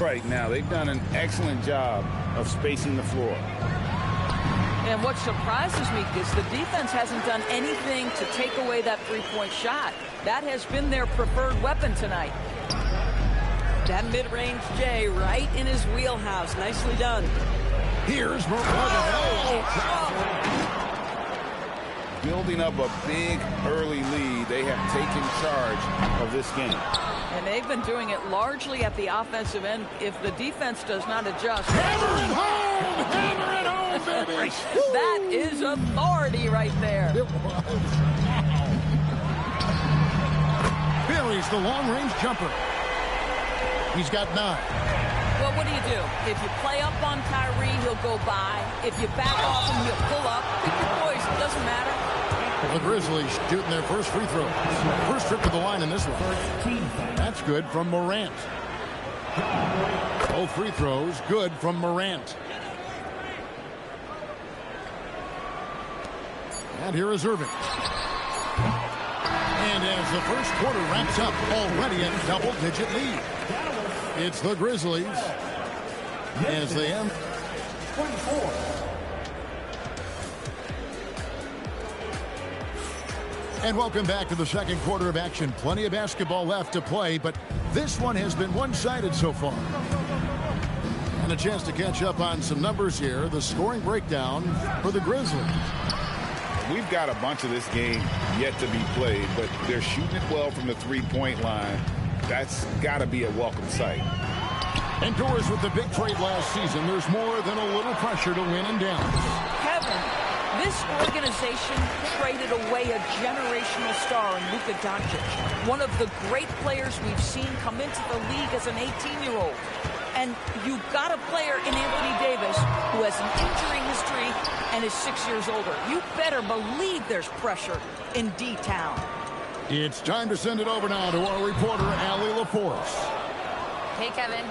Right now, they've done an excellent job of spacing the floor. And what surprises me is the defense hasn't done anything to take away that three-point shot. That has been their preferred weapon tonight. That mid-range J right in his wheelhouse. Nicely done. Here's Building up a big early lead, they have taken charge of this game. And they've been doing it largely at the offensive end. If the defense does not adjust. Hammer it home! Hammer it home, baby! That is authority right there. It was. Buries the long-range jumper. He's got 9. Well, what do? If you play up on Kyrie, he'll go by. If you back off him, he'll pull up. Pick your poison. It doesn't matter. The Grizzlies shooting their first free throw. First trip to the line in this one. That's good from Morant. Both free throws good from Morant. And here is Irving. And as the first quarter wraps up, already a double-digit lead. It's the Grizzlies as they end. 24. And welcome back to the second quarter of action. Plenty of basketball left to play, but this one has been one-sided so far. And a chance to catch up on some numbers here. The scoring breakdown for the Grizzlies. We've got a bunch of this game yet to be played, but they're shooting it well from the three-point line. That's got to be a welcome sight. Indoors with the big trade last season, there's more than a little pressure to win in Dallas. Kevin, this organization traded away a generational star in Luka Doncic, one of the great players we've seen come into the league as an 18-year-old. And you got a player in Anthony Davis who has an injury history and is 6 years older. You better believe there's pressure in D-Town. It's time to send it over now to our reporter, Allie LaForce. Hey, Kevin.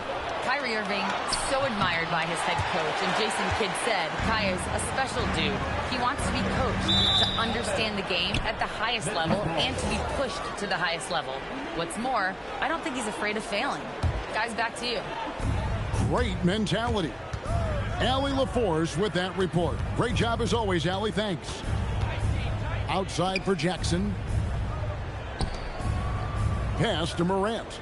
Kyrie Irving, so admired by his head coach. And Jason Kidd said Kai is a special dude. He wants to be coached, to understand the game at the highest level, and to be pushed to the highest level. What's more, I don't think he's afraid of failing. Guys, back to you. Great mentality. Allie LaForce with that report. Great job as always, Allie. Thanks. Outside for Jackson. Pass to Morant.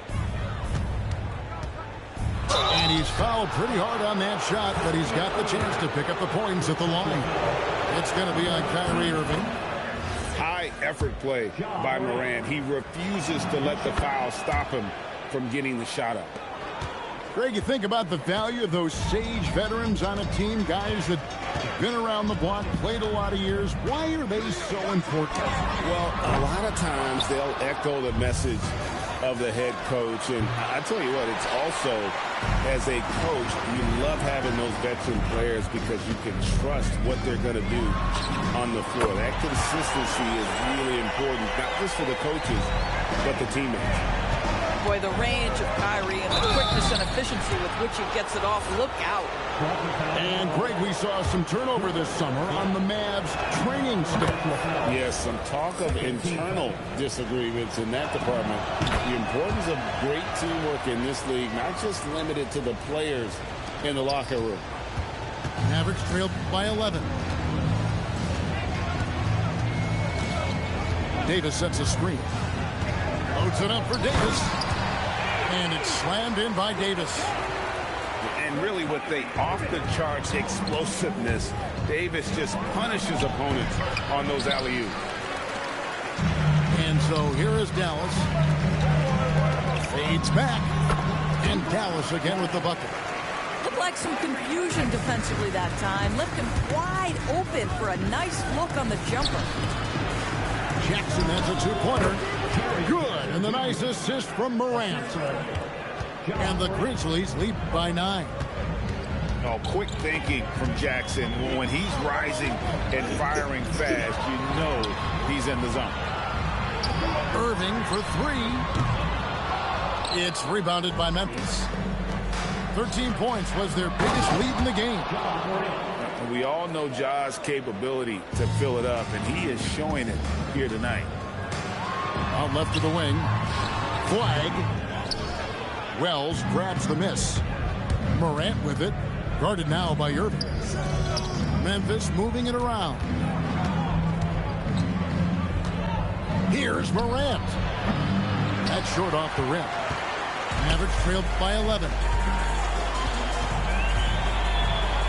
And he's fouled pretty hard on that shot, but he's got the chance to pick up the points at the line. It's going to be on Kyrie Irving. High effort play by Morant. He refuses to let the foul stop him from getting the shot up. Greg, you think about the value of those sage veterans on a team, guys that have been around the block, played a lot of years. Why are they so important? Well, a lot of times they'll echo the message of the head coach. And I tell you what, it's also, as a coach, you love having those veteran players because you can trust what they're going to do on the floor. That consistency is really important, not just for the coaches, but the teammates. Boy, the range of Kyrie and the quickness and efficiency with which he gets it off. Look out. And, Greg, we saw some turnover this summer on the Mavs training staff. Yes, some talk of internal disagreements in that department. The importance of great teamwork in this league, not just limited to the players in the locker room. Mavericks trailed by 11. Davis sets a screen. Loads it up for Davis. And it's slammed in by Davis. And really with the off-the-charts explosiveness, Davis just punishes opponents on those alley-oops. And so here is Dallas. Fades back. And Dallas again with the bucket. Looked like some confusion defensively that time. Left him wide open for a nice look on the jumper. Jackson has a two-pointer. Good. And the nice assist from Morant. And the Grizzlies lead by 9. Oh, quick thinking from Jackson. When he's rising and firing fast, you know he's in the zone. Irving for 3. It's rebounded by Memphis. 13 points was their biggest lead in the game. We all know Ja's capability to fill it up, and he is showing it here tonight. Out left to the wing. Flag. Wells grabs the miss. Morant with it. Guarded now by Irving. Memphis moving it around. Here's Morant. That's short off the rim. Mavericks trailed by 11.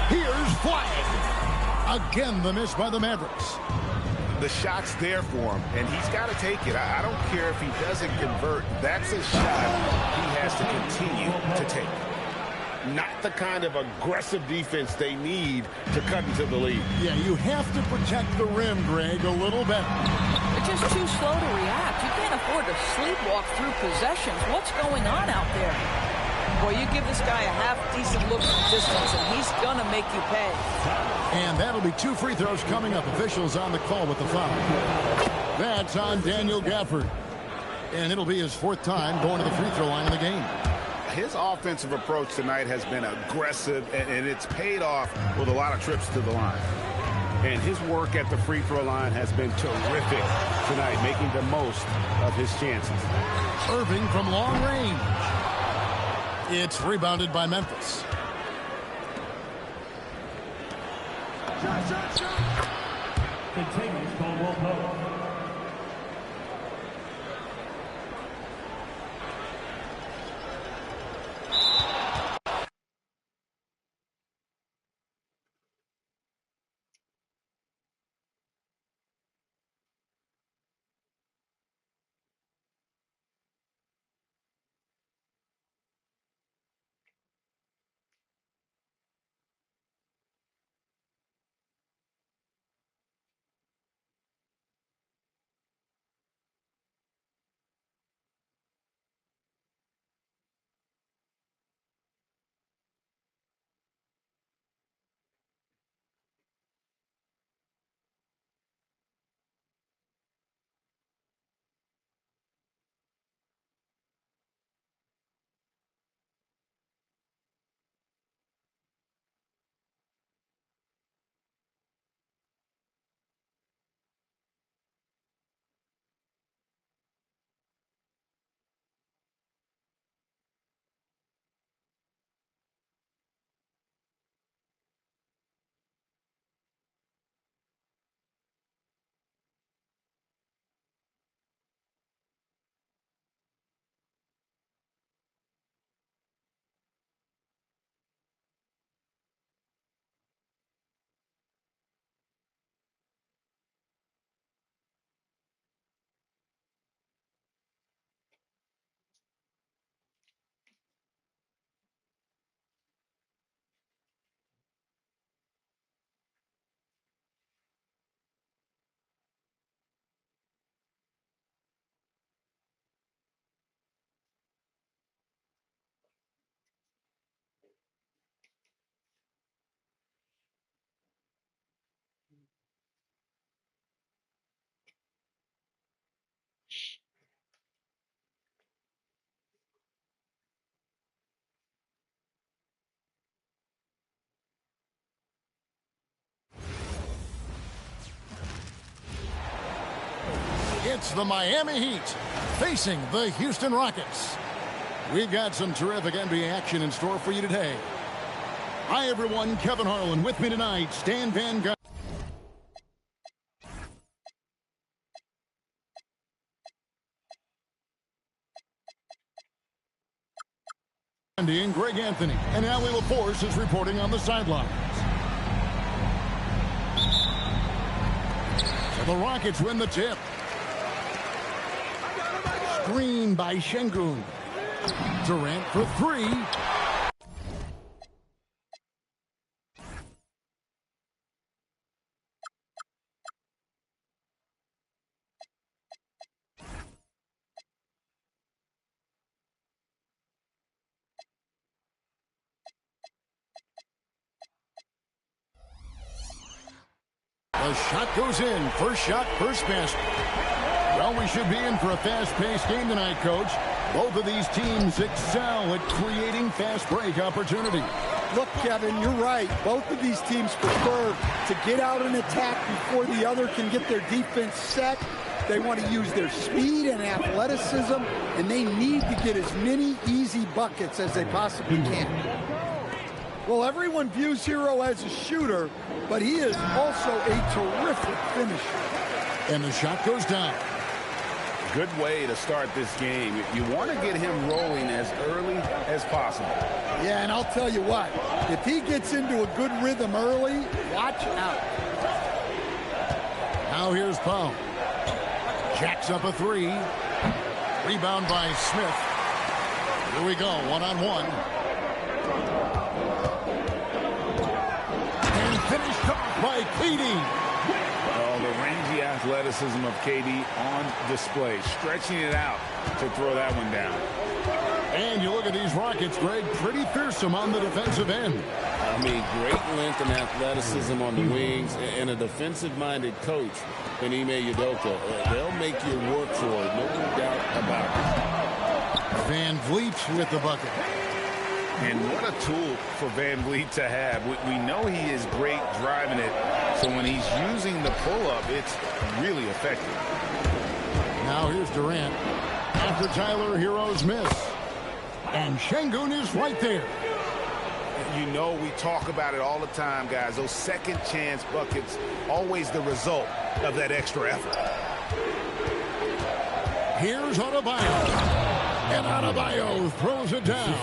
Here's Flag. Again, the miss by the Mavericks. The shot's there for him, and he's got to take it. I don't care if he doesn't convert. That's a shot he has to continue to take. Not the kind of aggressive defense they need to cut into the lead. Yeah, you have to protect the rim, Greg, a little better. They're just too slow to react. You can't afford to sleepwalk through possessions. What's going on out there? Boy, you give this guy a half-decent look from distance, and he's going to make you pay. And that'll be 2 free throws coming up. Officials on the call with the foul. That's on Daniel Gafford. And it'll be his 4th time going to the free throw line in the game. His offensive approach tonight has been aggressive, and it's paid off with a lot of trips to the line. And his work at the free throw line has been terrific tonight, making the most of his chances. Irving from long range. It's rebounded by Memphis. Continues Caldwell Pope. It's the Miami Heat facing the Houston Rockets. We've got some terrific NBA action in store for you today. Hi, everyone. Kevin Harlan with me tonight. Stan Van Gundy. And Greg Anthony. And Allie LaForce is reporting on the sidelines. So the Rockets win the tip. Screen by Şengün. Durant for 3. The shot goes in. First shot, first basket. Well, we should be in for a fast-paced game tonight, Coach. Both of these teams excel at creating fast break opportunities. Look, Kevin, you're right. Both of these teams prefer to get out and attack before the other can get their defense set. They want to use their speed and athleticism, and they need to get as many easy buckets as they possibly can. Well, everyone views Hero as a shooter, but he is also a terrific finisher. And the shot goes down. Good way to start this game. You want to get him rolling as early as possible. Yeah, and I'll tell you what, if he gets into a good rhythm early, watch out. Now here's Powell. Jacks up a three. Rebound by Smith. Here we go, one-on-one. And finished off by KD. Oh, the rangy athleticism of KD on display. Stretching it out to throw that one down. And you look at these Rockets, Greg, pretty fearsome on the defensive end. I mean, great length and athleticism on the wings, and a defensive-minded coach in Ime Udoka. They'll make you work for it, no doubt about it. Van Vliet with the bucket. And what a tool for Van Vliet to have. We know he is great driving it, so when he's using the pull-up, it's really effective. Now here's Durant. After Tyler Hero's miss. And Şengün is right there. You know, we talk about it all the time, guys. Those second chance buckets, always the result of that extra effort. Here's Adebayo. And Adebayo throws it down.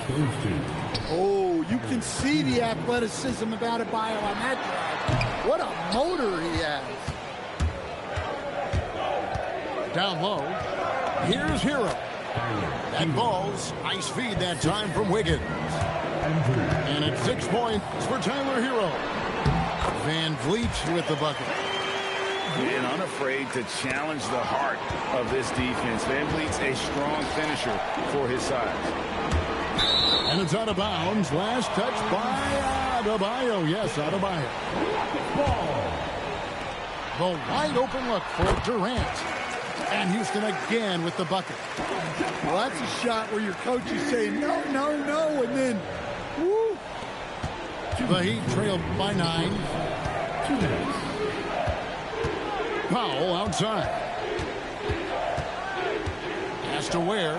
Oh, you can see the athleticism of Adebayo on that drive. What a motor he has. Down low. Here's Hero. That ball's nice feed that time from Wiggins. And it's 6 points for Tyler Hero. Van Vliet with the bucket. And unafraid to challenge the heart of this defense. Van Vliet's a strong finisher for his size. And it's out of bounds. Last touch by Adebayo. Yes, Adebayo. Ball. The wide open look for Durant. And Houston again with the bucket. Well, that's a shot where your coach is saying, no, no, no, and then, woo. The Heat trailed by 9. Powell outside. Has to Ware.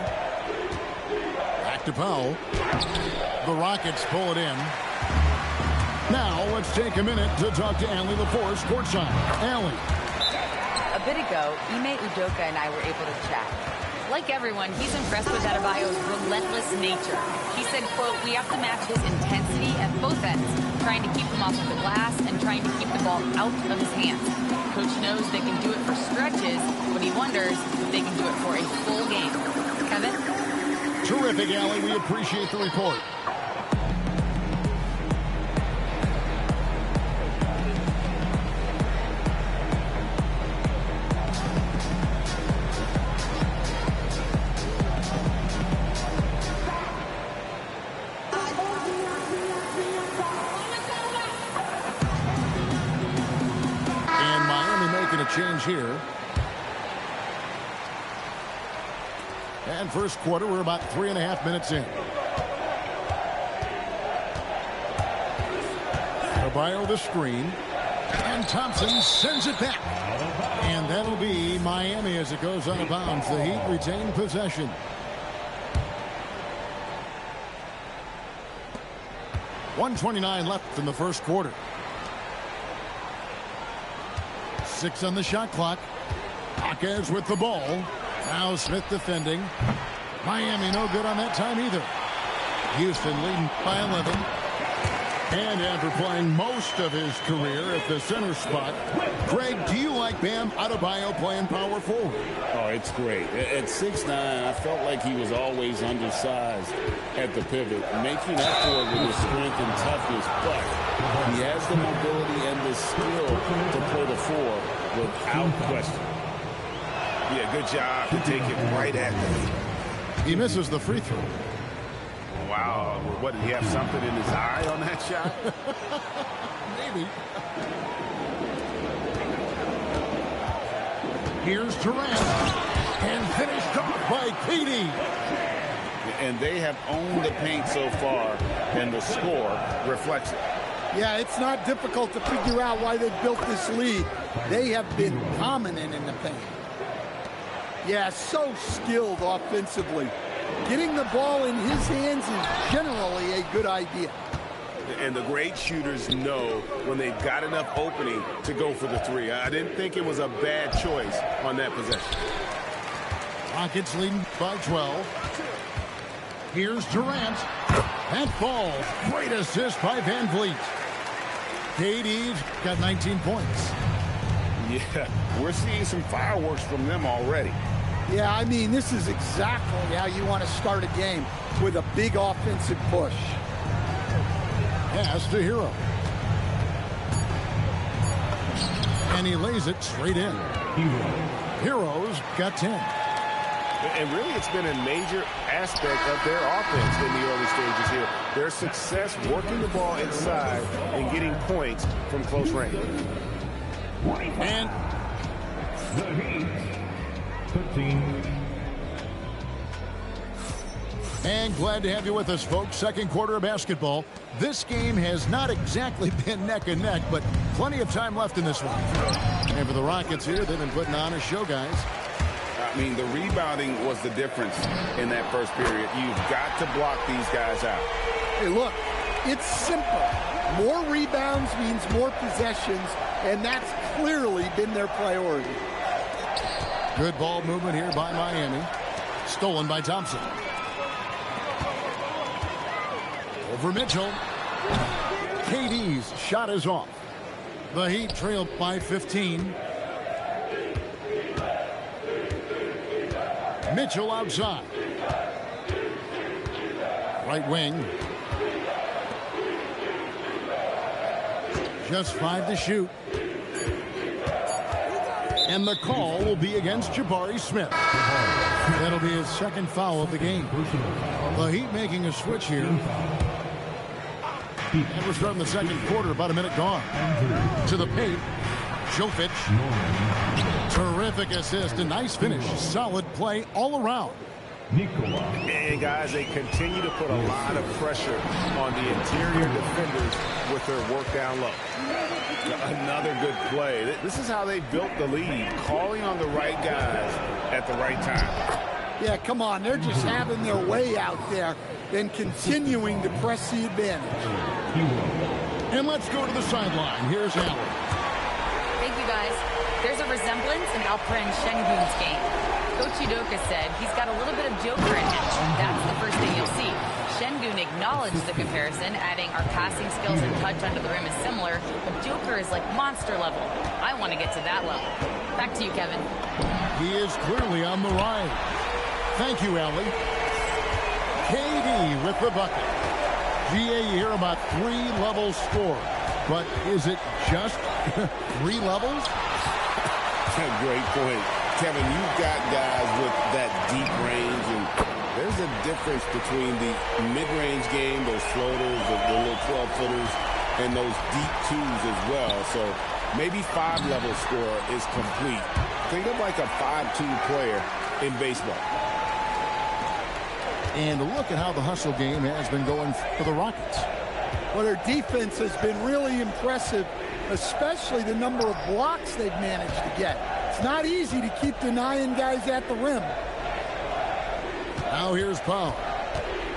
Back to Powell. The Rockets pull it in. Now let's take a minute to talk to Allie LaForce courtside. Allie. A bit ago, Ime Udoka and I were able to chat. Like everyone, he's impressed with Adebayo's relentless nature. He said, quote, we have to match his intensity at both ends, trying to keep him off of the glass and trying to keep the ball out of his hands. Coach knows they can do it for stretches, but he wonders if they can do it for a full game. Kevin? Terrific, Allie. We appreciate the report. Change here. And first quarter, we're about 3.5 minutes in. Adebayo the screen. And Thompson sends it back. And that'll be Miami as it goes out of bounds. The Heat retain possession. .129 left in the first quarter. 6 on the shot clock. Jaquez with the ball. Now Smith defending. Miami no good on that time either. Houston leading by 11. And after playing most of his career at the center spot, Greg, do you like Bam Adebayo playing power forward? Oh, it's great. At 6'9", I felt like he was always undersized at the pivot, making up for it with his strength and toughness, but he has the mobility and the skill to play the 4 without question. Yeah, good job to take it right at them. He misses the free throw. Wow. What, did he have something in his eye on that shot? Maybe. Here's Durant. And finished off by KD. And they have owned the paint so far, and the score reflects it. Yeah, it's not difficult to figure out why they've built this lead. They have been dominant in the paint. Yeah, so skilled offensively. Getting the ball in his hands is generally a good idea. And the great shooters know when they've got enough opening to go for the three. I didn't think it was a bad choice on that possession. Rockets leading by 12. Here's Durant. That falls. Great assist by Van Vliet. KD's got 19 points. Yeah, we're seeing some fireworks from them already. Yeah, I mean, this is exactly how you want to start a game, with a big offensive push. Pass to Hero. And he lays it straight in. Hero's got 10. And really, it's been a major aspect of their offense in the early stages here. Their success working the ball inside and getting points from close range. And the Heat, 15. And glad to have you with us, folks. Second quarter of basketball. This game has not exactly been neck and neck, but plenty of time left in this one. And for the Rockets here, they've been putting on a show, guys. I mean, the rebounding was the difference in that first period. You've got to block these guys out. Hey, look, it's simple. More rebounds means more possessions, and that's clearly been their priority. Good ball movement here by Miami. Stolen by Thompson. Over Mitchell. KD's shot is off. The Heat trail by 15. Mitchell outside. Right wing. Just 5 to shoot. And the call will be against Jabari Smith. That'll be his second foul of the game. The Heat making a switch here. And we're starting the second quarter, about a minute gone. To the paint. Jovic. Terrific assist, a nice finish. Solid play all around. And guys, they continue to put a lot of pressure on the interior defenders with their work down low. Another good play. This is how they built the lead, calling on the right guys at the right time. Yeah, come on. They're just having their way out there, then continuing to press the advantage. And let's go to the sideline. Here's Allen. Thank you, guys. There's a resemblance in Alperen Şengün's game. Coach Udoka said he's got a little bit of Joker in him. That's the first thing you'll see. Şengün acknowledged the comparison, adding our passing skills and touch under the rim is similar, but Joker is like monster level. I want to get to that level. Back to you, Kevin. He is clearly on the ride. Thank you, Allie. KD with the bucket. GA, you hear about 3-level score, but is it just 3 levels? Great point. Kevin, you've got guys with that deep range, and there's a difference between the mid-range game, those floaters, the little 12-footers, and those deep twos as well. So maybe 5-level score is complete. Think of like a 5-2 player in baseball. And look at how the hustle game has been going for the Rockets. Well, their defense has been really impressive, especially the number of blocks they've managed to get. It's not easy to keep denying guys at the rim. Now here's Powell.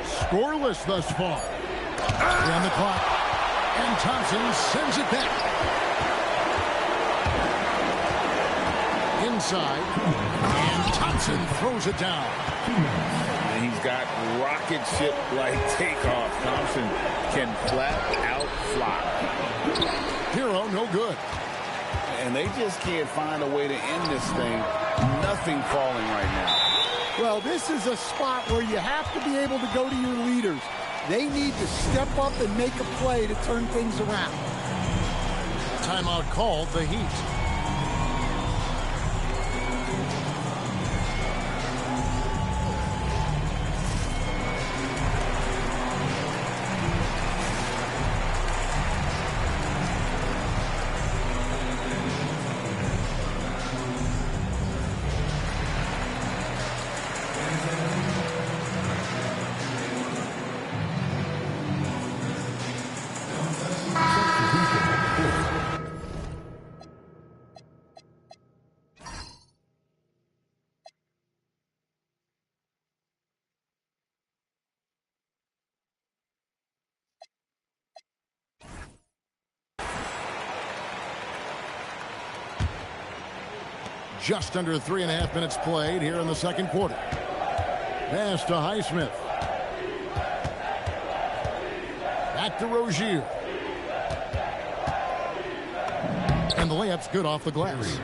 Scoreless thus far. On the clock. And Thompson sends it back. Inside. And Thompson throws it down. And he's got rocket ship-like takeoff. Thompson can flat out fly. Hero, no good. And they just can't find a way to end this thing. Nothing falling right now. Well, this is a spot where you have to be able to go to your leaders. They need to step up and make a play to turn things around. Timeout called, the Heat. just under 3.5 minutes played here in the second quarter. Pass to Highsmith. Back to Rozier. And the layup's good off the glass.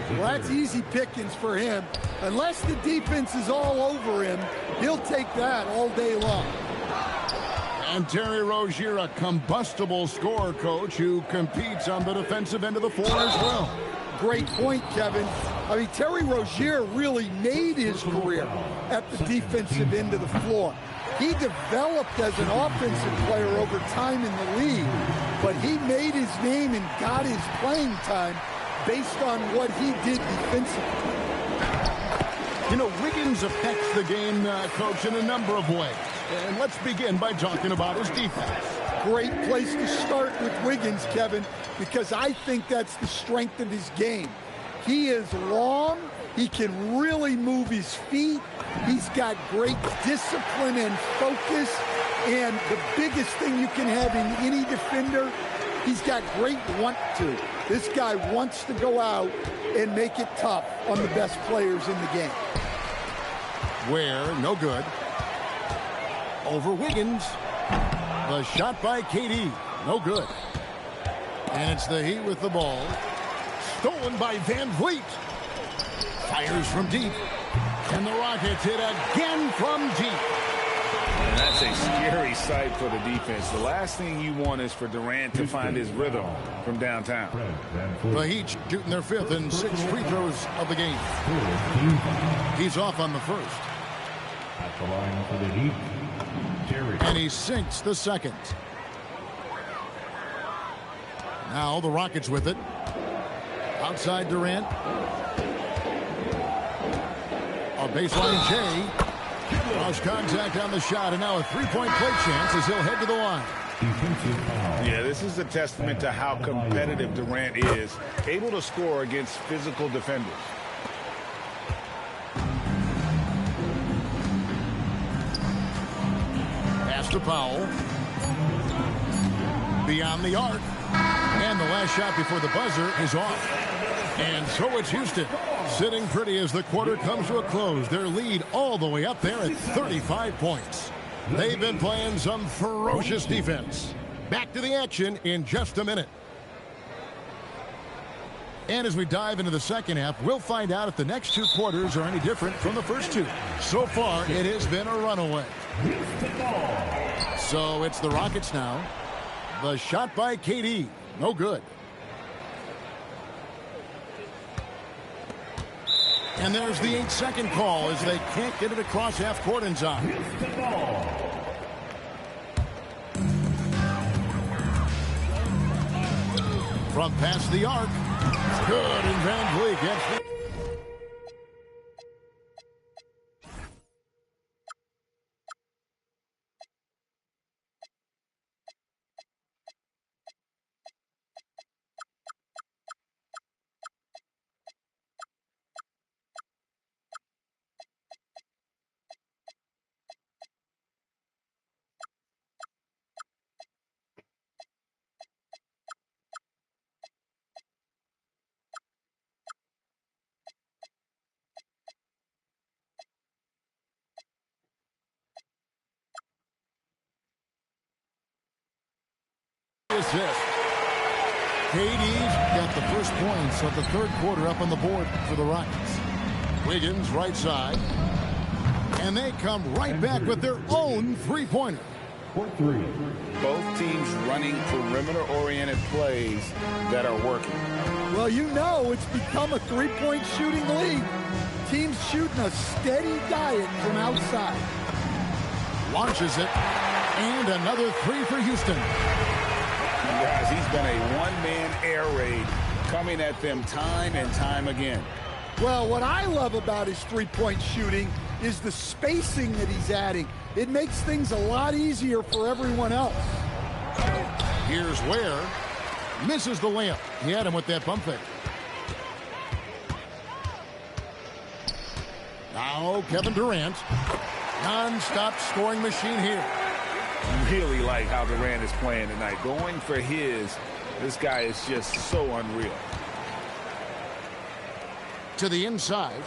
Well, that's easy pickings for him. Unless the defense is all over him, he'll take that all day long. And Terry Rozier, a combustible scorer, coach, who competes on the defensive end of the floor as well. Great point, Kevin. I mean, Terry Rozier really made his career at the defensive end of the floor. He developed as an offensive player over time in the league, but he made his name and got his playing time based on what he did defensively. You know, Wiggins affects the game, coach, in a number of ways. And let's begin by talking about his defense. Great place to start with Wiggins, Kevin, because I think that's the strength of his game. He is long. He can really move his feet. He's got great discipline and focus. And the biggest thing you can have in any defender, he's got great want to. This guy wants to go out and make it tough on the best players in the game. Ware, no good. Over Wiggins. The shot by KD, no good. And it's the Heat with the ball. Stolen by Van Vliet. Fires from deep. And the Rockets hit again from deep. And that's a scary sight for the defense. The last thing you want is for Durant to find his rhythm from downtown. The Heat shooting their 5th and 6th free throws of the game. He's off on the first. At the line for the Heat, Terry. And he sinks the second. Now the Rockets with it. Outside Durant. A baseline Jay. Cross contact on the shot, and now a three-point play chance as he'll head to the line. Yeah, this is a testament to how competitive Durant is, able to score against physical defenders. Pass to Powell. Beyond the arc. And the last shot before the buzzer is off. And so it's Houston, sitting pretty as the quarter comes to a close. Their lead all the way up there at 35 points. They've been playing some ferocious defense. Back to the action in just a minute. And as we dive into the second half, we'll find out if the next 2 quarters are any different from the first 2. So far, it has been a runaway. So it's the Rockets now. The shot by KD, no good. And there's the 8-second call as they can't get it across half court in time. From past the arc. Good, and Van Vliet gets it. Assist. KD's got the first points of the third quarter up on the board for the Rockets. Wiggins right side. And they come right back with their own three-pointer. Both teams running perimeter-oriented plays that are working. Well, you know it's become a three-point shooting league. Teams shooting a steady diet from outside. Launches it. And another three for Houston. Guys, he's been a one-man air raid coming at them time and time again. Well, what I love about his three-point shooting is the spacing that he's adding. It makes things a lot easier for everyone else. Here's Ware. Misses the layup. He had him with that bump fake. Now Kevin Durant. Non-stop scoring machine here. Really like how Durant is playing tonight. Going for his, this guy is just so unreal. To the inside.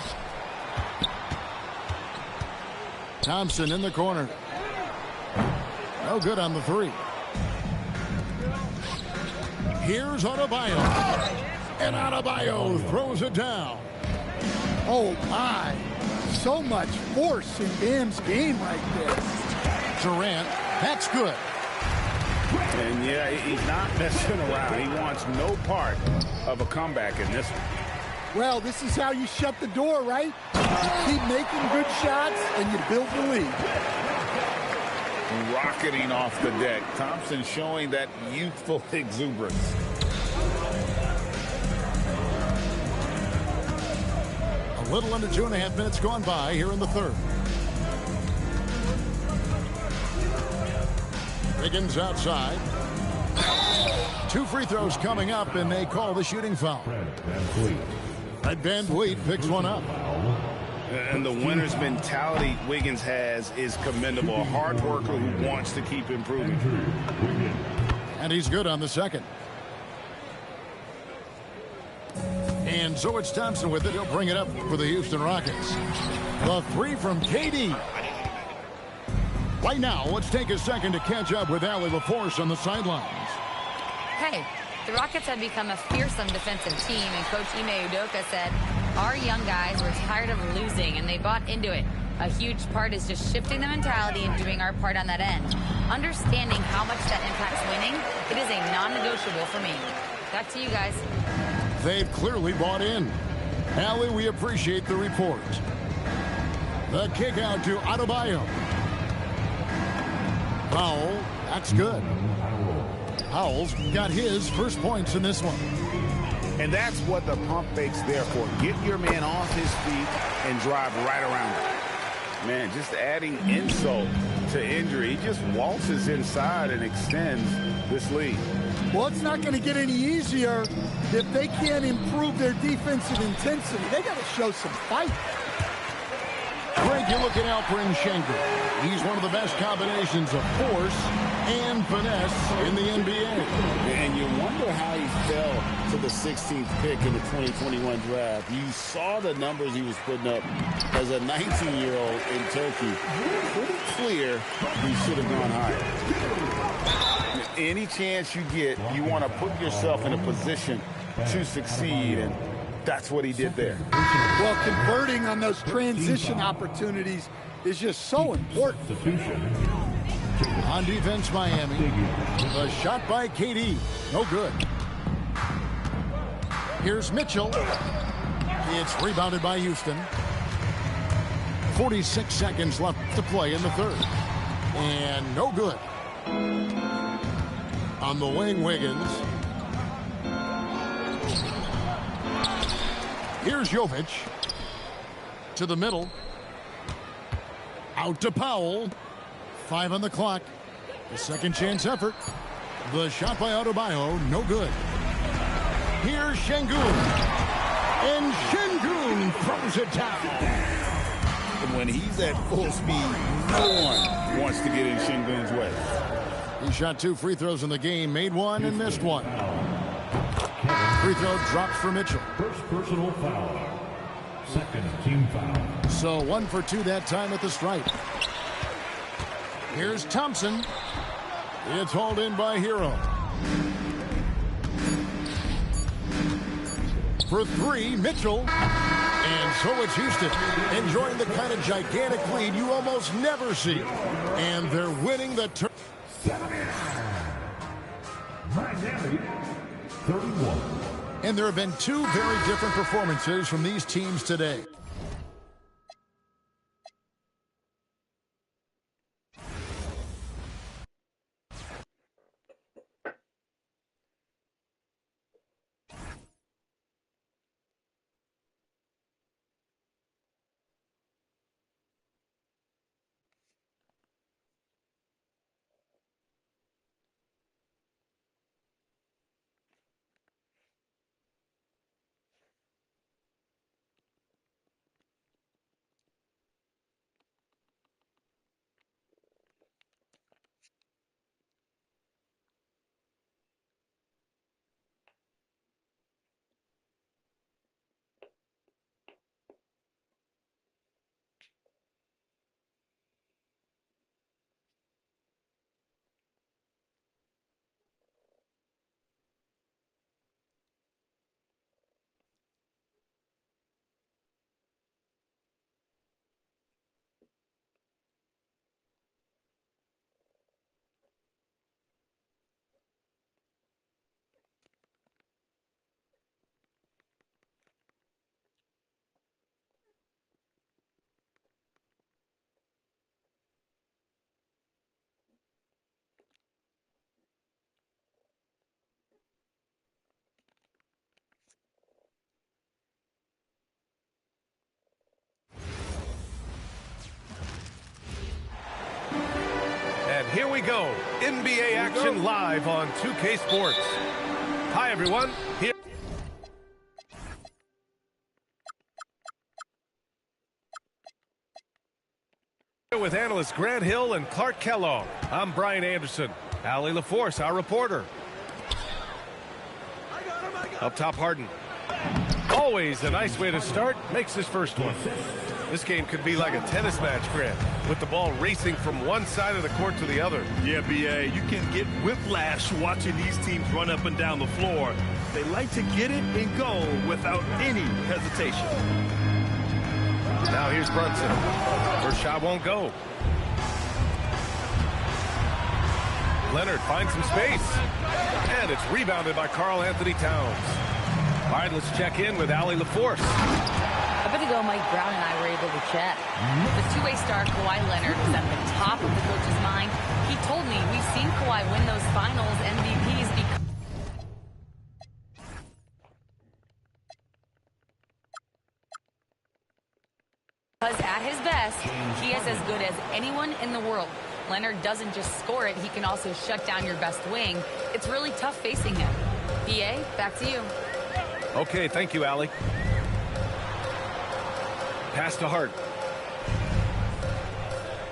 Thompson in the corner. No good on the three. Here's Adebayo. And Adebayo throws it down. Oh, my. So much force in Bam's game right there. Durant, that's good. And, yeah, he's not messing around. He wants no part of a comeback in this one. Well, this is how you shut the door, right? Keep making good shots, and you build the lead. Rocketing off the deck. Thompson showing that youthful exuberance. A little under 2.5 minutes gone by here in the third. Wiggins outside. 2 free throws coming up, and they call the shooting foul. Fred VanVleet picks one up. And the winner's mentality Wiggins has is commendable. A hard worker who wants to keep improving. And he's good on the second. And so it's Thompson with it. He'll bring it up for the Houston Rockets. The three from KD. Right now, let's take a second to catch up with Allie LaForce on the sidelines. Hey, the Rockets have become a fearsome defensive team, and Coach Ime Udoka said, our young guys were tired of losing, and they bought into it. A huge part is just shifting the mentality and doing our part on that end. Understanding how much that impacts winning, it is a non-negotiable for me. Back to you guys. They've clearly bought in. Allie, we appreciate the report. The kick out to Adebayo. Powell, that's good. Powell's got his first points in this one. And that's what the pump fake's there for. Get your man off his feet and drive right around him. Man, just adding insult to injury. He just waltzes inside and extends this lead. Well, it's not going to get any easier if they can't improve their defensive intensity. They got to show some fight. Greg, you look at Alperen Sengun. He's one of the best combinations of force and finesse in the NBA. And you wonder how he fell to the 16th pick in the 2021 draft. You saw the numbers he was putting up as a 19-year-old in Turkey. Pretty clear he should have gone higher. Any chance you get, you want to put yourself in a position to succeed, and that's what he did there. Well, converting on those transition opportunities is just so important. On defense, Miami. A shot by KD. No good. Here's Mitchell. It's rebounded by Houston. 46 seconds left to play in the third. And no good. On the wing, Wiggins. Here's Jovic. To the middle. Out to Powell. 5 on the clock. The second chance effort. The shot by Adebayo, no good. Here's Sengun. And Sengun throws it down. And when he's at full speed, no one wants to get in Sengun's way. He shot 2 free throws in the game, made 1 and missed 1. Free throw drops for Mitchell. First personal foul. Second team foul. So 1 for 2 that time at the stripe. Here's Thompson. It's hauled in by Hero. For 3, Mitchell. And so it's Houston, enjoying the kind of gigantic lead you almost never see. And they're winning the turn. Miami, 31. And there have been 2 very different performances from these teams today. we go. NBA action live on 2K Sports. Hi, everyone. Here with analysts Grant Hill and Clark Kellogg. I'm Brian Anderson. Allie LaForce, our reporter. Up top, Harden. Always a nice way to start. Makes his first one. This game could be like a tennis match, Grant, with the ball racing from one side of the court to the other. Yeah, B.A., you can get whiplash watching these teams run up and down the floor. They like to get it and go without any hesitation. Now here's Brunson. First shot won't go. Leonard finds some space. And it's rebounded by Karl-Anthony Towns. All right, let's check in with Allie LaForce. A bit ago, Mike Brown and I were able to chat. The two-way star Kawhi Leonard was at the top of the coach's mind. He told me we've seen Kawhi win those finals MVPs because at his best, he is as good as anyone in the world. Leonard doesn't just score it, he can also shut down your best wing. It's really tough facing him. B.A., back to you. Okay, thank you, Allie. Pass to Hart.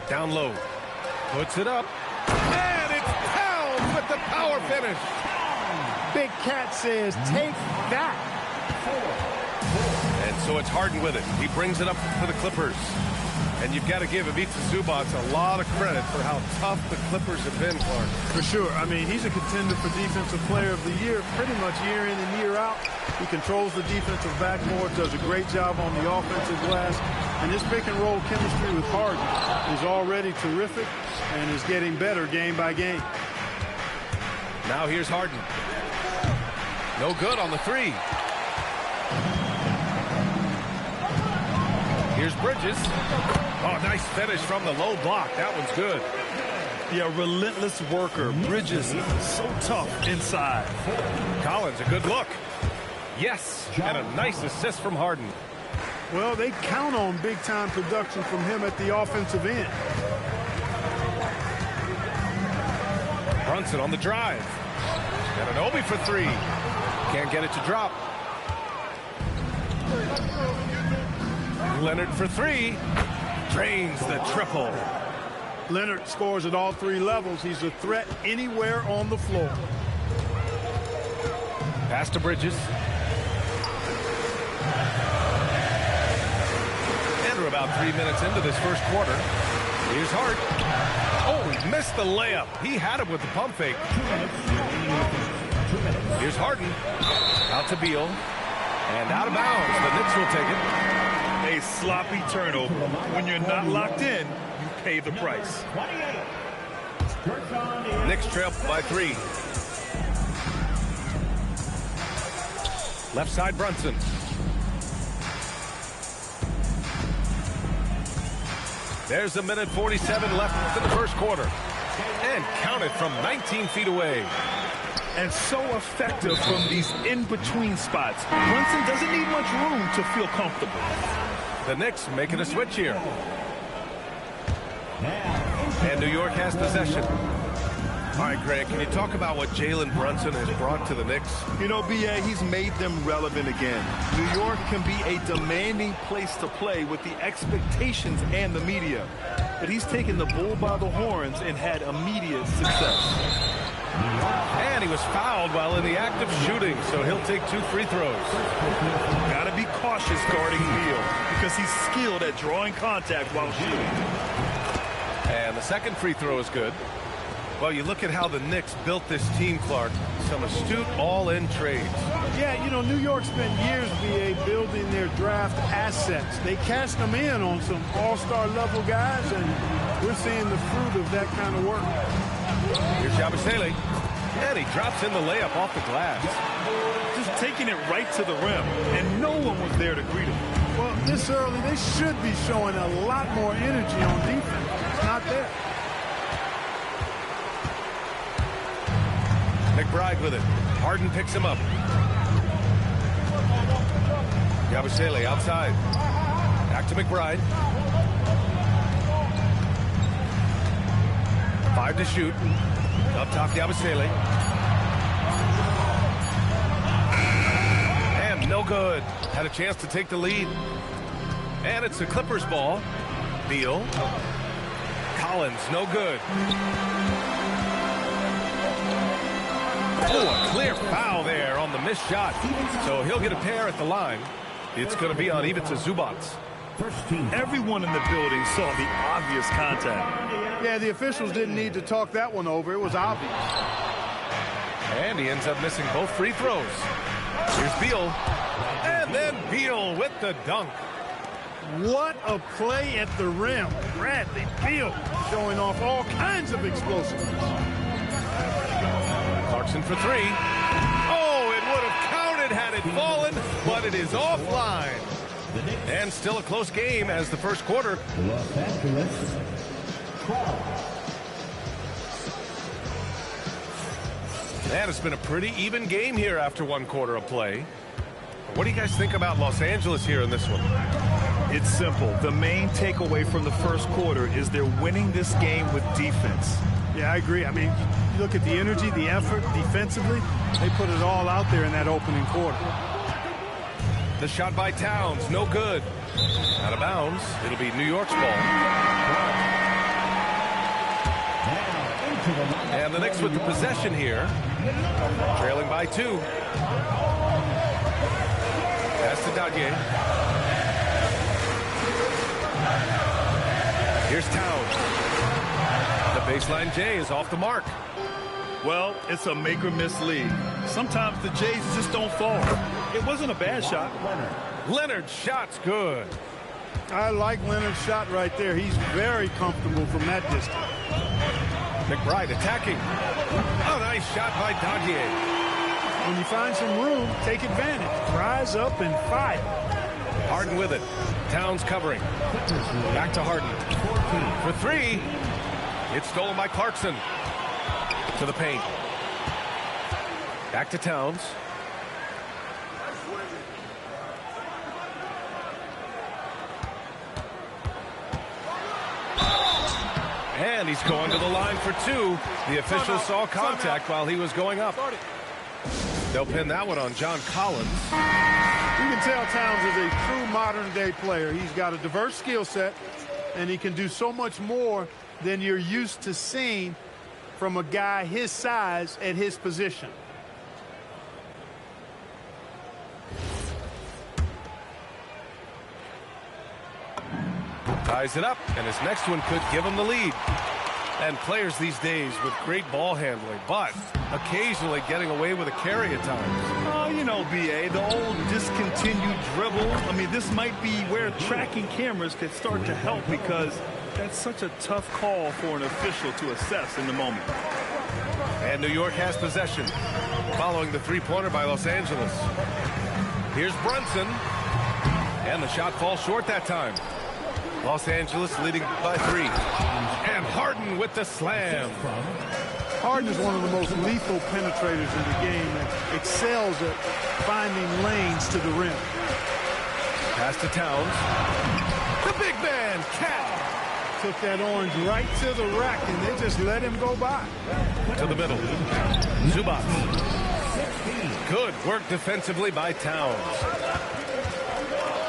Down low. Puts it up. And it's Towns with the power finish. Big Cat says, take that. And so it's Harden with it. He brings it up for the Clippers. And you've got to give Ivica Zubac a lot of credit for how tough the Clippers have been, Clark. For sure. I mean, he's a contender for Defensive Player of the Year pretty much year in and year out. He controls the defensive backboard, does a great job on the offensive glass. And his pick-and-roll chemistry with Harden is already terrific and is getting better game by game. Now here's Harden. No good on the three. Here's Bridges. Oh, nice finish from the low block. That one's good. Yeah, relentless worker. Bridges, so tough inside. Collins, a good look. Yes, and a nice assist from Harden. Well, they count on big-time production from him at the offensive end. Brunson on the drive. And an Obi for three. Can't get it to drop. Leonard for three. Drains the triple. Leonard scores at all three levels. He's a threat anywhere on the floor. Pass to Bridges. And we're about 3 minutes into this first quarter. Here's Hart. Oh, he missed the layup. He had it with the pump fake. Here's Harden. Out to Beal. And out of bounds. The Knicks will take it. A sloppy turnover. When you're not locked in, you pay the price. Knicks trail by 3. Left side, Brunson. There's a minute 47 left in the first quarter. And counted from 19 feet away. And so effective from these in-between spots. Brunson doesn't need much room to feel comfortable. The Knicks making a switch here. And New York has possession. All right, Greg, can you talk about what Jalen Brunson has brought to the Knicks? You know, B.A., he's made them relevant again. New York can be a demanding place to play with the expectations and the media. But he's taken the bull by the horns and had immediate success. And he was fouled while in the act of shooting, so he'll take 2 free throws. Got to be cautious guarding Beal because he's skilled at drawing contact while shooting. And the second free throw is good. Well, you look at how the Knicks built this team, Clark. Some astute all-in trades. Yeah, you know, New York spent years, B.A., building their draft assets. They cashed them in on some all-star level guys, and we're seeing the fruit of that kind of work. Here's Yabusele. And he drops in the layup off the glass. Just taking it right to the rim, and no one was there to greet him. Well, this early, they should be showing a lot more energy on defense. It's not there. McBride with it. Harden picks him up. Yabusele outside. Back to McBride. 5 to shoot. Up top, Yabusele. And no good. Had a chance to take the lead. And it's the Clippers ball. Beal. Collins, no good. Oh, a clear foul there on the missed shot. So he'll get a pair at the line. It's going to be on Ivica Zubac. Everyone in the building saw the obvious contact. Yeah, the officials didn't need to talk that one over. It was obvious. And he ends up missing both free throws. Here's Beal. And then Beal with the dunk. What a play at the rim. Bradley Beal showing off all kinds of explosiveness. Clarkson for 3. Oh, it would have counted had it fallen, but it is offline. And still a close game as the first quarter. Los Angeles 12. And it's been a pretty even game here after 1 quarter of play. What do you guys think about Los Angeles here in this one? It's simple. The main takeaway from the first quarter is they're winning this game with defense. Yeah, I agree. I mean, you look at the energy, the effort defensively, they put it all out there in that opening quarter. The shot by Towns, no good. Out of bounds. It'll be New York's ball. And the Knicks with the possession here. Trailing by 2. Pass to Dadier. Here's Towns. The baseline J is off the mark. Well, it's a make-or-miss league. Sometimes the Jays just don't fall. It wasn't a bad shot. Leonard's shot's good. I like Leonard's shot right there. He's very comfortable from that distance. McBride attacking. Oh, nice shot by Dadier. When you find some room, take advantage. Rise up and fire. Harden with it. Towns covering. Back to Harden. For 3. It's stolen by Clarkson. To the paint. Back to Towns. And he's going to the line for 2. The official saw contact while he was going up. They'll pin that one on John Collins. You can tell Towns is a true modern-day player. He's got a diverse skill set, and he can do so much more than you're used to seeing from a guy his size at his position. Ties it up, and his next one could give him the lead. And players these days with great ball handling, but occasionally getting away with a carry at times. Oh, you know, B.A., the old discontinued dribble. I mean, this might be where tracking cameras could start to help because that's such a tough call for an official to assess in the moment. And New York has possession following the three-pointer by Los Angeles. Here's Brunson. And the shot falls short that time. Los Angeles leading by 3. And Harden with the slam. Harden is one of the most lethal penetrators in the game and excels at finding lanes to the rim. Pass to Towns. The big man, Cat. Took that orange right to the rack, and they just let him go by. To the middle. Zubac. Good work defensively by Towns.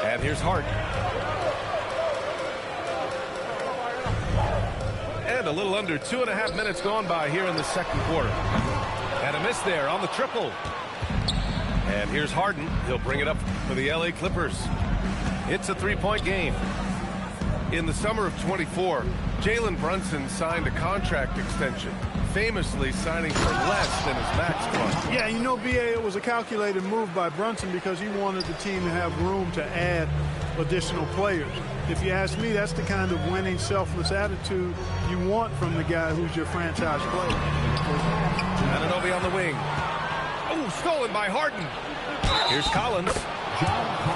And here's Hart. And a little under 2.5 minutes gone by here in the second quarter. And a miss there on the triple. And here's Harden. He'll bring it up for the LA Clippers. It's a 3-point game. In the summer of 24, Jalen Brunson signed a contract extension, famously signing for less than his max contract. Yeah, you know, B.A., it was a calculated move by Brunson because he wanted the team to have room to add additional players. If you ask me, that's the kind of winning, selfless attitude you want from the guy who's your franchise player. Anunoby on the wing. Oh, stolen by Harden. Here's Collins.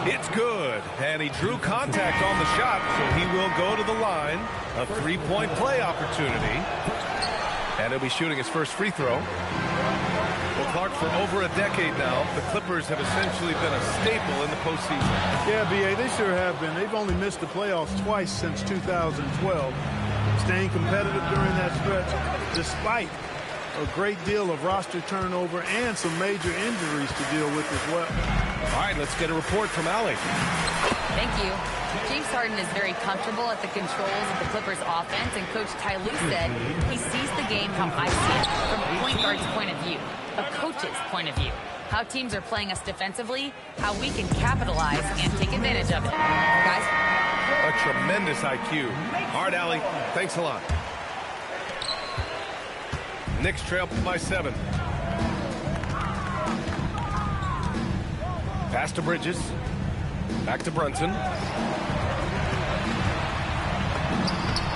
It's good. And he drew contact on the shot, so he will go to the line. A 3-point play opportunity. And he'll be shooting his first free throw. Well, Clark, for over a decade now, the Clippers have essentially been a staple in the postseason. Yeah, B.A., they sure have been. They've only missed the playoffs twice since 2012. staying competitive during that stretch, despite a great deal of roster turnover and some major injuries to deal with as well. All right, let's get a report from Allie. Thank you. James Harden is very comfortable at the controls of the Clippers offense, and Coach Ty Lue said he sees the game how I see it, from a point guard's point of view, a coach's point of view. How teams are playing us defensively, how we can capitalize and take advantage of it. Guys? A tremendous IQ. All right, Allie, thanks a lot. Knicks trail by 7. Pass to Bridges. Back to Brunson.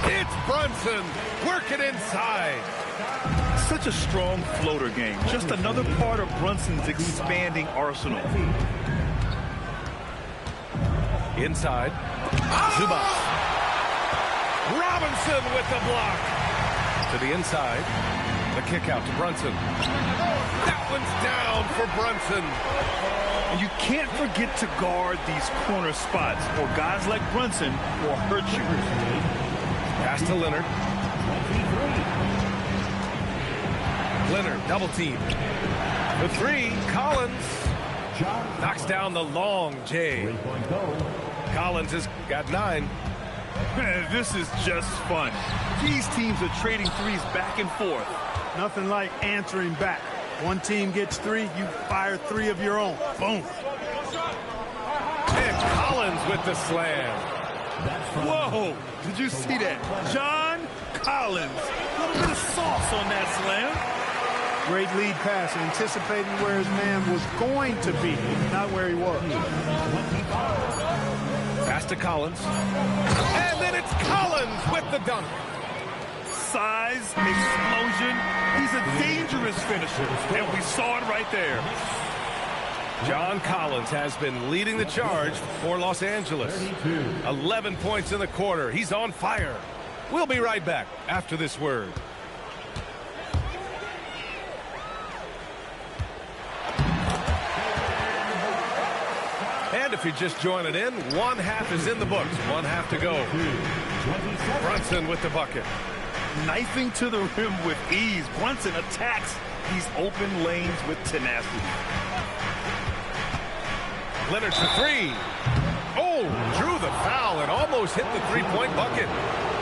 It's Brunson working inside. Such a strong floater game. Just another part of Brunson's expanding arsenal. Inside. Zubac. Robinson with the block. To the inside. The kick out to Brunson. That one's down for Brunson. And you can't forget to guard these corner spots, or guys like Brunson will hurt you. Pass to Leonard. Leonard, double team. The 3, Collins. Knocks down the long J. Collins has got 9. This is just fun. These teams are trading threes back and forth. Nothing like answering back. One team gets 3, you fire 3 of your own. Boom. And Collins with the slam. Whoa, did you see that? John Collins. A little bit of sauce on that slam. Great lead pass, anticipating where his man was going to be, not where he was. Pass to Collins. And then it's Collins with the dunk. Size, explosion. He's a dangerous finisher, and we saw it right there. John Collins has been leading the charge for Los Angeles. 11 points in the quarter. He's on fire. We'll be right back after this word. And if you're just joining in, 1 half is in the books. 1 half to go. Brunson with the bucket. Knifing to the rim with ease. Brunson attacks these open lanes with tenacity. Leonard for 3. Oh, drew the foul and almost hit the 3-point bucket.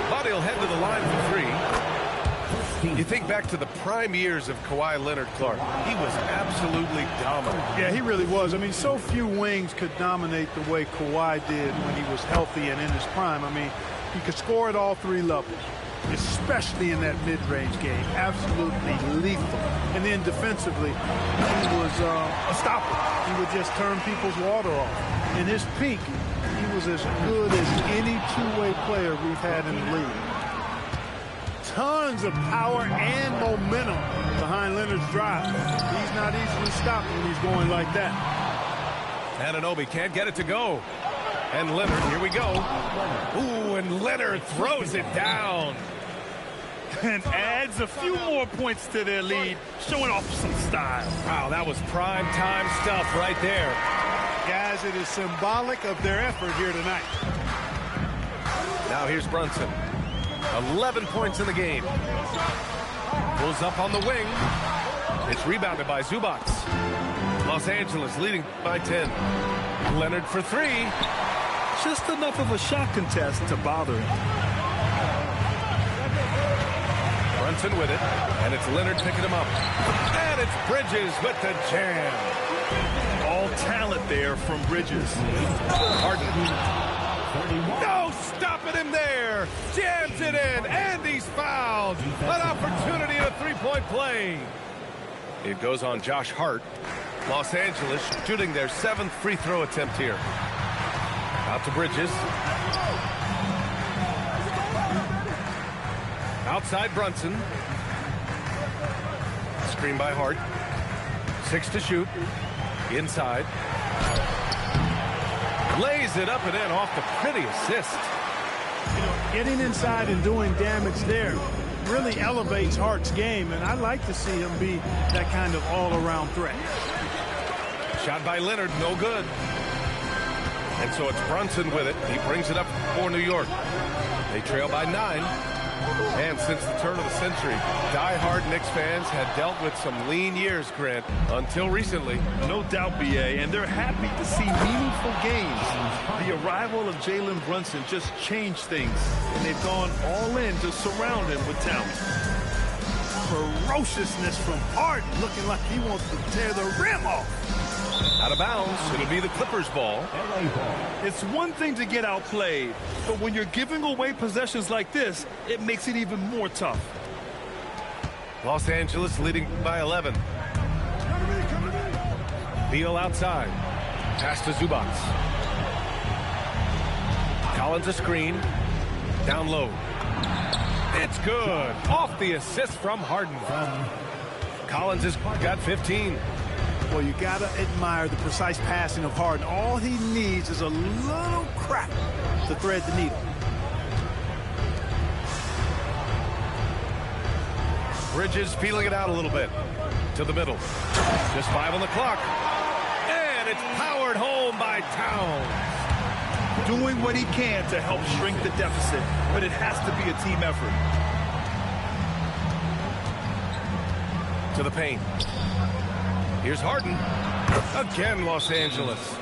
But he'll head to the line for 3. You think back to the prime years of Kawhi Leonard, Clark. He was absolutely dominant. Yeah, he really was. I mean, so few wings could dominate the way Kawhi did when he was healthy and in his prime. I mean, he could score at all 3 levels, especially in that mid-range game. Absolutely lethal. And then defensively, he was unstoppable. He would just turn people's water off. In his peak, he was as good as any two-way player we've had in the league. Tons of power and momentum behind Leonard's drive. He's not easily stopped when he's going like that. Anunoby can't get it to go. And Leonard, here we go. Ooh, and Leonard throws it down. And adds a few more points to their lead, showing off some style. Wow, that was prime time stuff right there. Guys, it is symbolic of their effort here tonight. Now here's Brunson. 11 points in the game. Pulls up on the wing. It's rebounded by Zubac. Los Angeles leading by 10. Leonard for 3. Just enough of a shot contest to bother him. Brunson with it, and it's Leonard picking him up. And it's Bridges with the jam. All talent there from Bridges. Harden. No stopping him there. Jams it in, and he's fouled. An opportunity at a 3-point play. It goes on Josh Hart. Los Angeles shooting their 7th free throw attempt here. Out to Bridges. Outside Brunson. Screen by Hart. 6 to shoot. Inside. Lays it up and in off the pretty assist. You know, getting inside and doing damage there really elevates Hart's game, and I'd like to see him be that kind of all-around threat. Shot by Leonard, no good. And so it's Brunson with it. He brings it up for New York. They trail by 9. And since the turn of the century, die-hard Knicks fans had dealt with some lean years, Grant, until recently. No doubt, BA, and they're happy to see meaningful games. The arrival of Jalen Brunson just changed things, and they've gone all in to surround him with talent. Ferociousness from Harden, looking like he wants to tear the rim off. Out of bounds, it'll be the Clippers' ball. It's one thing to get outplayed, but when you're giving away possessions like this, it makes it even more tough. Los Angeles leading by 11. Beal outside. Pass to Zubac. Collins a screen. Down low. It's good. Off the assist from Harden. Collins has got 15. Well, you got to admire the precise passing of Harden. All he needs is a little crack to thread the needle. Bridges feeling it out a little bit. To the middle. Just 5 on the clock. And it's powered home by Towns. Doing what he can to help shrink the deficit, but it has to be a team effort. To the paint. Here's Harden. Again, Los Angeles.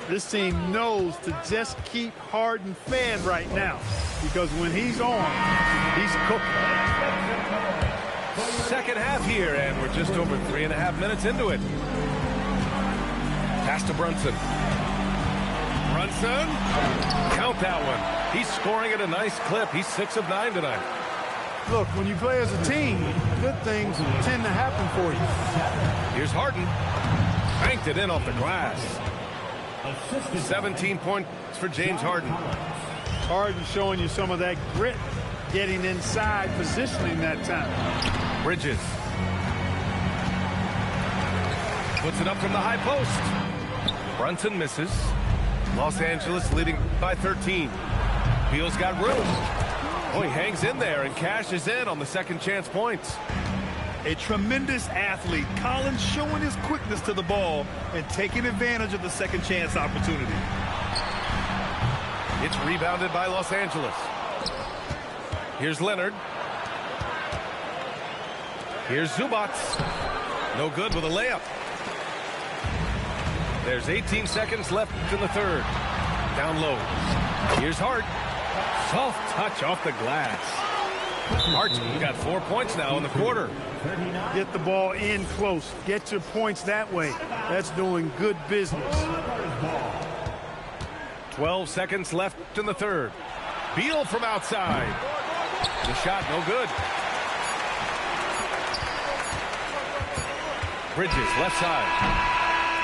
This team knows to just keep Harden fed right now, because when he's on, he's cooking. Second half here, and we're just over 3.5 minutes into it. Pass to Brunson. Brunson. Count that one. He's scoring at a nice clip. He's 6 of 9 tonight. Look, when you play as a team, good things tend to happen for you. Here's Harden. Banked it in off the glass. 17 points for James Harden. Harden showing you some of that grit, getting inside, positioning that time. Bridges. Puts it up from the high post. Brunson misses. Los Angeles leading by 13. Beal's got room. Oh, he hangs in there and cashes in on the second chance points. A tremendous athlete. Collins showing his quickness to the ball and taking advantage of the second chance opportunity. It's rebounded by Los Angeles. Here's Leonard. Here's Zubac. No good with a layup. There's 18 seconds left in the third. Down low. Here's Hart. Soft touch off the glass. Hart's got 4 points now in the quarter. Get the ball in close. Get your points that way. That's doing good business. 12 seconds left in the third. Beal from outside. The shot no good. Bridges left side.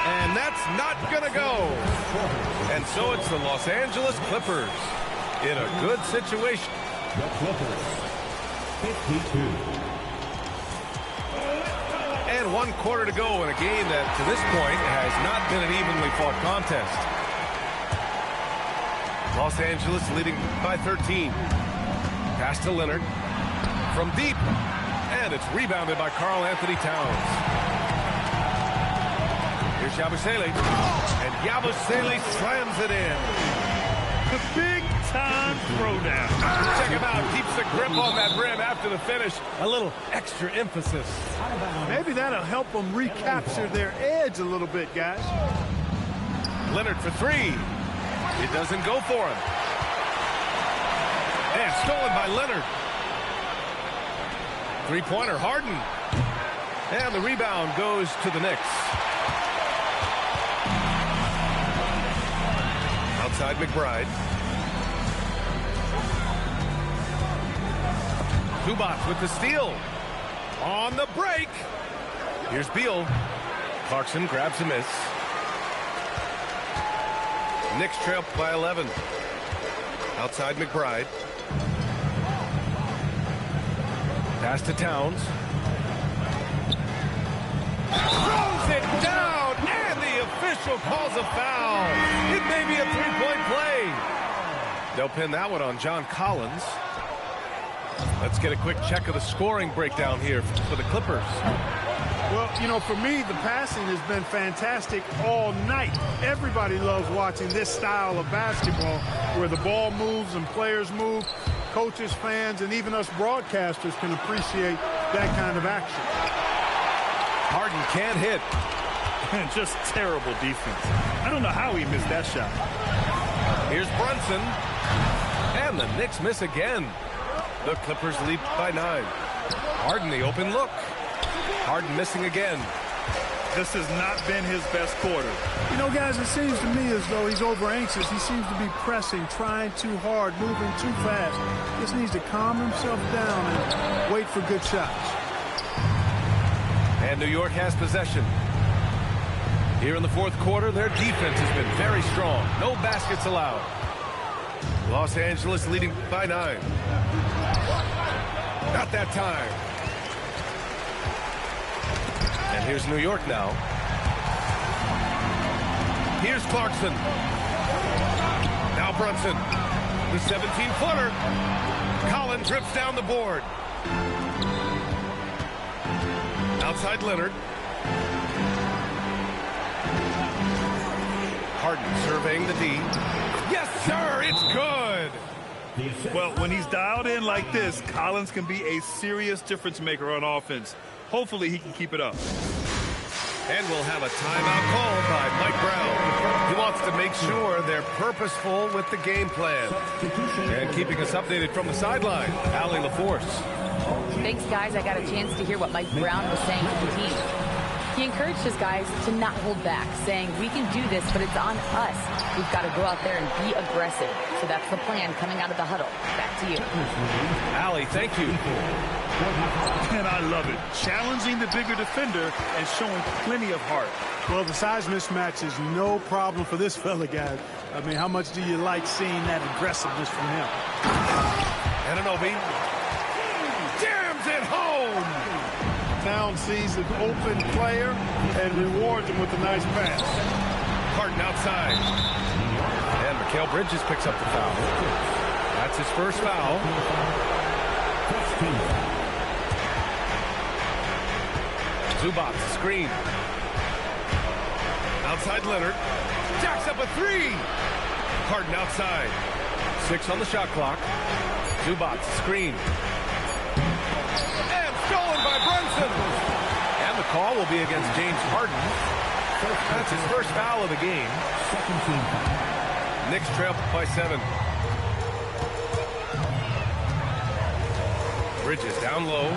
And that's not going to go. And so it's the Los Angeles Clippers in a good situation. The Clippers, 52. And 1 quarter to go in a game that, to this point, has not been an evenly fought contest. Los Angeles leading by 13. Pass to Leonard. From deep. And it's rebounded by Karl Anthony Towns. Here's Yabusele. And Yabusele slams it in. The big-time throwdown. Check him out. Keeps the grip on that rim after the finish. A little extra emphasis. Maybe that'll help them recapture their edge a little bit, guys. Leonard for 3. It doesn't go for him. And stolen by Leonard. Three-pointer, Harden. And the rebound goes to the Knicks. Outside McBride. Zubac with the steal. On the break. Here's Beal. Clarkson grabs a miss. Knicks trail by 11. Outside McBride. Pass to Towns. Throws it down, and the official calls a foul. It may be a three-point play. They'll pin that one on John Collins. Let's get a quick check of the scoring breakdown here for the Clippers. Well, you know, for me, the passing has been fantastic all night. Everybody loves watching this style of basketball where the ball moves and players move. coaches, fans, and even us broadcasters can appreciate that kind of action. Harden can't hit. Just terrible defense. I don't know how he missed that shot. Here's Brunson. And the Knicks miss again. The Clippers lead by 9. Harden, the open look. Harden missing again. This has not been his best quarter. You know, guys, it seems to me as though he's over anxious. He seems to be pressing, trying too hard, moving too fast. Just needs to calm himself down and wait for good shots. And New York has possession. Here in the fourth quarter, their defense has been very strong. No baskets allowed. Los Angeles leading by 9. Not that time. And here's New York now. Here's Clarkson. Now Brunson. The 17-footer. Collins rips down the board. Outside Leonard. Harden surveying the D. Yes, sir, it's good. Well, when he's dialed in like this, Collins can be a serious difference maker on offense. Hopefully he can keep it up. And we'll have a timeout called by Mike Brown. He wants to make sure they're purposeful with the game plan. And keeping us updated from the sideline, Allie LaForce. Thanks, guys. I got a chance to hear what Mike Brown was saying to the team. He encouraged his guys to not hold back, saying, we can do this, but it's on us. We've got to go out there and be aggressive. So that's the plan coming out of the huddle. Back to you. Allie, thank you. And I love it. Challenging the bigger defender and showing plenty of heart. Well, the size mismatch is no problem for this fella, guys. I mean, how much do you like seeing that aggressiveness from him? Anunoby jams it home. Town sees an open player and rewards him with a nice pass. Harden outside. And Mikal Bridges picks up the foul. That's his first foul. Zubac screen. Outside Leonard. Jacks up a 3. Harden outside. 6 on the shot clock. Zubac screen. And stolen by Brunson. And the call will be against James Harden. That's his first foul of the game. Knicks trail by 7. Bridges down low.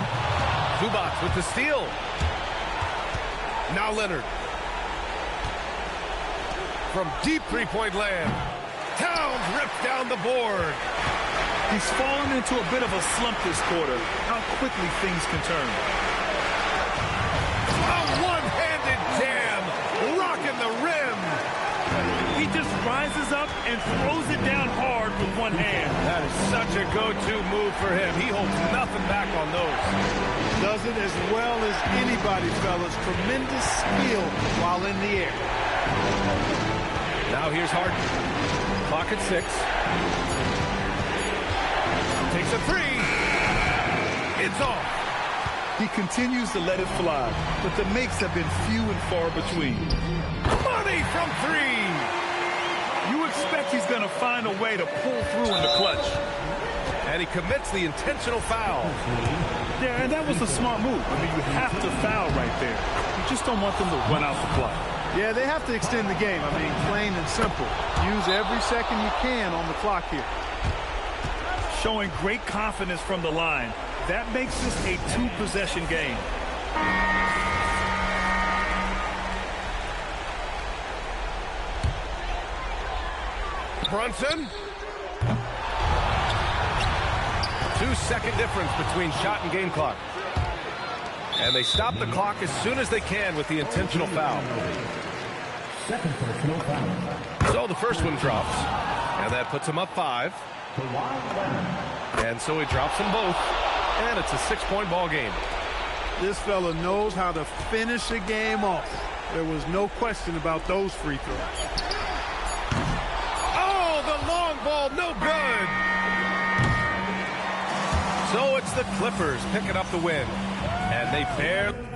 Zubac with the steal. Now Leonard. From deep three-point land. Towns rips down the board. He's fallen into a bit of a slump this quarter. How quickly things can turn. A one-handed jam. Rocking the rim. He just rises up and throws it down hard with one hand. That is such a go-to move for him. He holds nothing back on those. Does it as well as anybody, fellas. Tremendous skill while in the air. Now here's Harden. Clock at 6. Takes a 3. It's off. He continues to let it fly, but the makes have been few and far between. Money from 3. You expect he's going to find a way to pull through in the clutch. And he commits the intentional foul. Yeah, and that was a smart move. I mean, you have to foul right there. You just don't want them to run out the clock. Yeah, they have to extend the game. I mean, plain and simple. Use every second you can on the clock here. Showing great confidence from the line. That makes this a 2-possession game. Brunson. 2-second difference between shot and game clock. And they stop the clock as soon as they can with the intentional foul. Second personal foul. So the first one drops. And that puts him up 5. And so he drops them both. And it's a 6-point ball game. This fella knows how to finish a game off. There was no question about those free throws. Oh, the long ball, no good. So it's the Clippers picking up the win. And they barely...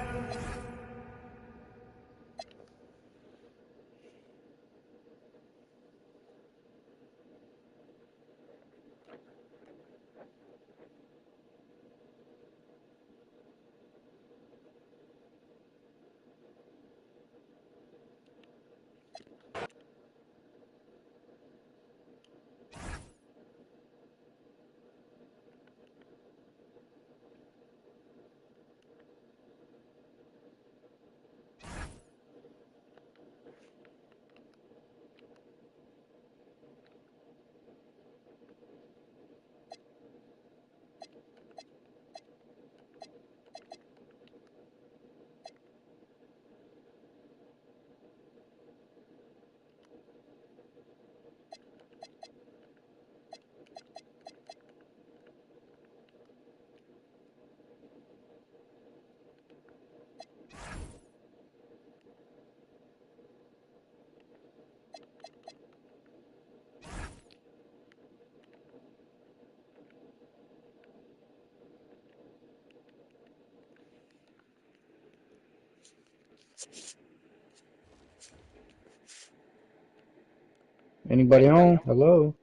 Anybody home? Hello.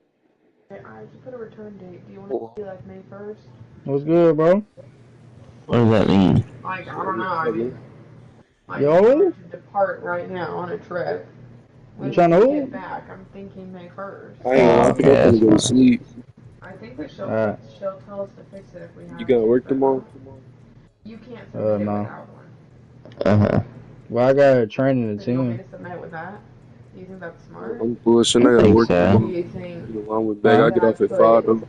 I just put a return date. Do you want to be like May 1st? What's good, bro? What does that mean? Like, I don't know. I mean, like, Yo? I'm going to depart right now on a trip. When You trying to we hold? get back, I'm thinking May 1st. I ain't gonna Okay, go to sleep. I think that she'll tell us to fix it if we have You gotta to, work but tomorrow? You can't submit it No. without one. Well, I got a training the So you want me team. to submit with that? Do you think that's smart? I'm bullshitting. I gotta think work so. tomorrow. Do you think, You know, I'm with back. I get off at 5 though.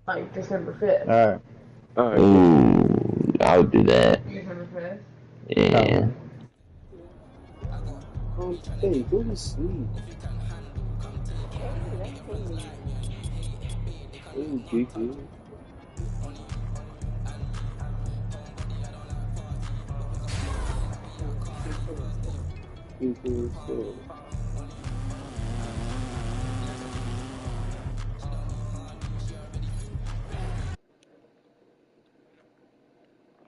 like, December 5th? Alright. Alright. Ooh, I would do that. December 5th? Yeah. Hey, go to sleep. Hey, Kiki. Kiki,